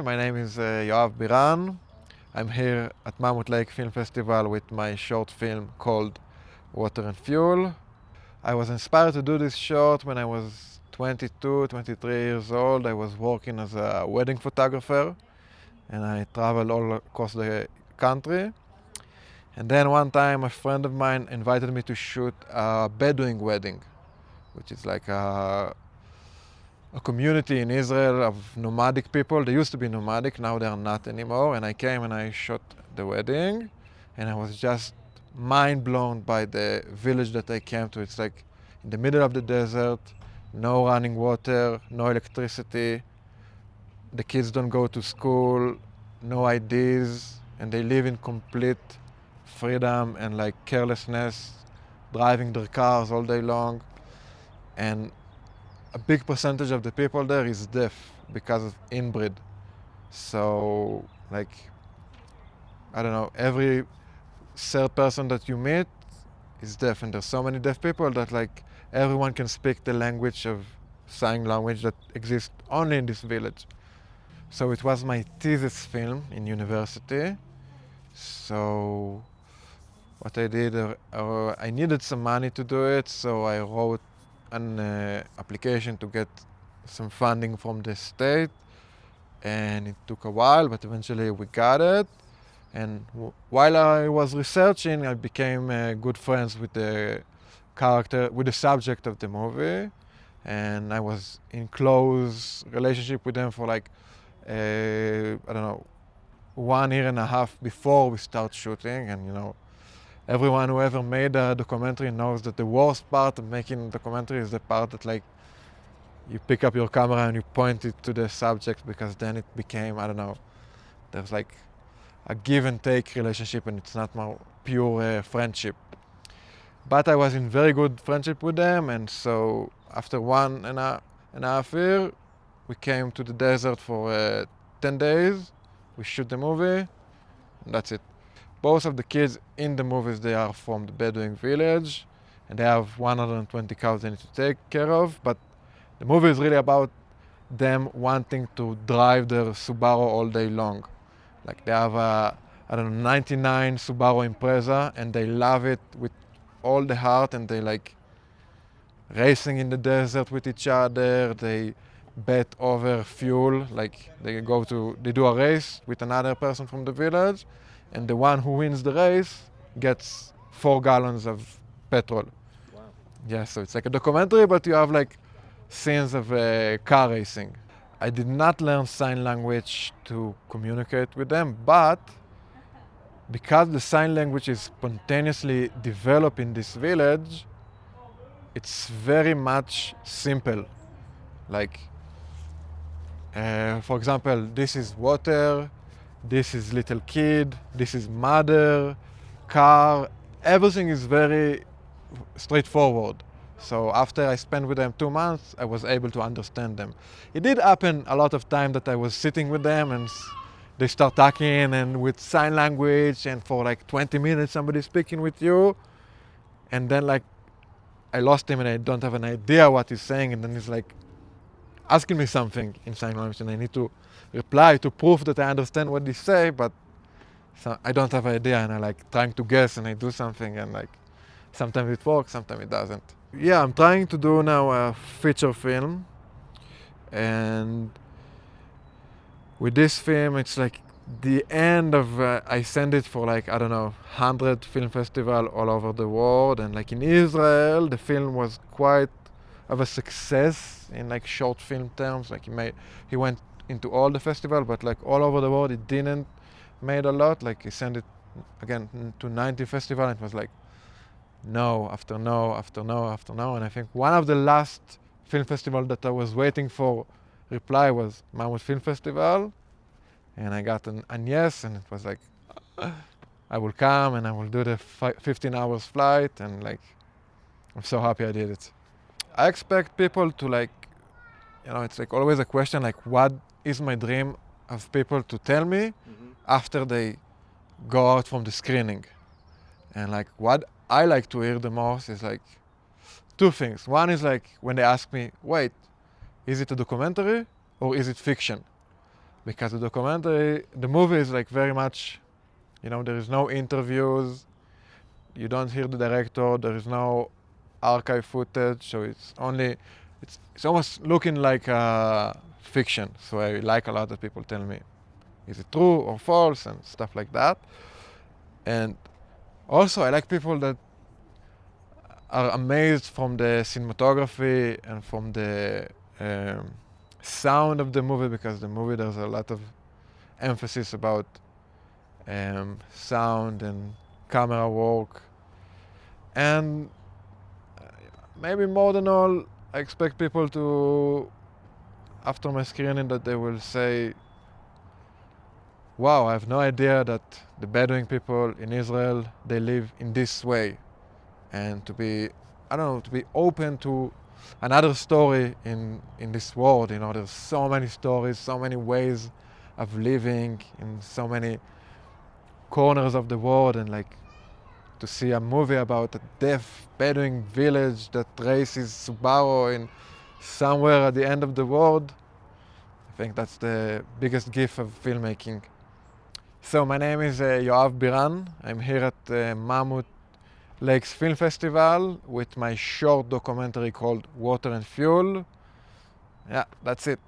My name is Yoav Biran. I'm here at Mammoth Lake Film Festival with my short film called Water and Fuel. I was inspired to do this short when I was 22, 23 years old. I was working as a wedding photographer and I traveled all across the country. And then one time a friend of mine invited me to shoot a Bedouin wedding, which is like a community in Israel of nomadic people. They used to be nomadic, now they are not anymore. And I came and I shot the wedding, and I was just mind blown by the village that I came to. It's like in the middle of the desert, no running water, no electricity. The kids don't go to school, no IDs, and they live in complete freedom and like carelessness, driving their cars all day long. And a big percentage of the people there is deaf because of inbreed. So, like, I don't know, every third person that you meet is deaf, and there's so many deaf people that, like, everyone can speak the language of sign language that exists only in this village. So it was my thesis film in university. So what I did, I needed some money to do it, so I wrote an application to get some funding from the state, and it took a while, but eventually we got it. And while I was researching, I became good friends with the character, with the subject of the movie, and I was in close relationship with them for like I don't know, 1.5 years before we start shooting. And you know, everyone who ever made a documentary knows that the worst part of making a documentary is the part that, like, you pick up your camera and you point it to the subject, because then it became, I don't know, there's like a give and take relationship and it's not more pure friendship. But I was in very good friendship with them, and so after 1.5 years, we came to the desert for 10 days. We shoot the movie, and that's it. Both of the kids in the movies, they are from the Bedouin village, and they have 120 cows they need to take care of. But the movie is really about them wanting to drive their Subaru all day long. Like, they have a, I don't know, 99 Subaru Impreza, and they love it with all the heart, and they like racing in the desert with each other. They bet over fuel, like they do a race with another person from the village, and the one who wins the race gets 4 gallons of petrol. Wow. Yeah, so it's like a documentary, but you have like scenes of car racing. I did not learn sign language to communicate with them, but because the sign language is spontaneously developed in this village, it's very much simple. Like, for example, this is water, this is little kid, this is mother, car. Everything is very straightforward. So after I spent with them 2 months, I was able to understand them. It did happen a lot of time that I was sitting with them and they start talking and with sign language, and for like 20 minutes somebody's speaking with you, and then like I lost him and I don't have an idea what he's saying, and then he's like asking me something in sign language and I need to reply to prove that I understand what they say, but so I don't have an idea, and I like trying to guess and I do something, and like sometimes it works, sometimes it doesn't. Yeah, I'm trying to do now a feature film, and with this film it's like the end of I send it for like, I don't know, 100 film festival all over the world, and like in Israel the film was quite of a success in like short film terms. Like he went into all the festival, but like all over the world it didn't made a lot. Like he sent it again to 90 festival, and it was like no after no after no after no. And I think one of the last film festival that I was waiting for reply was Mammoth Film Festival, and I got an yes, and it was like I will come and I will do the 15 hours flight, and like I'm so happy I did it. I expect people to like, you know, it's like always a question like, what is my dream of people to tell me after they go out from the screening? And like what I like to hear the most is like 2 things. One is like when they ask me, wait, is it a documentary or is it fiction? because the movie is like very much, there is no interviews, you don't hear the director, there is no archive footage, so it's almost looking like a fiction. So I like a lot that people tell me, is it true or false and stuff like that. And also I like people that are amazed from the cinematography and from the sound of the movie, because the movie there's a lot of emphasis about sound and camera work. And maybe more than all, I expect people to, after my screening, that they will say, wow, I have no idea that the Bedouin people in Israel, they live in this way. And to be open to another story in this world. There's so many stories, so many ways of living in so many corners of the world, and like to see a movie about a deaf Bedouin village that races Subaru in somewhere at the end of the world, I think that's the biggest gift of filmmaking. So my name is Yoav Biran. I'm here at Mammoth Lakes Film Festival with my short documentary called Water and Fuel. Yeah, that's it.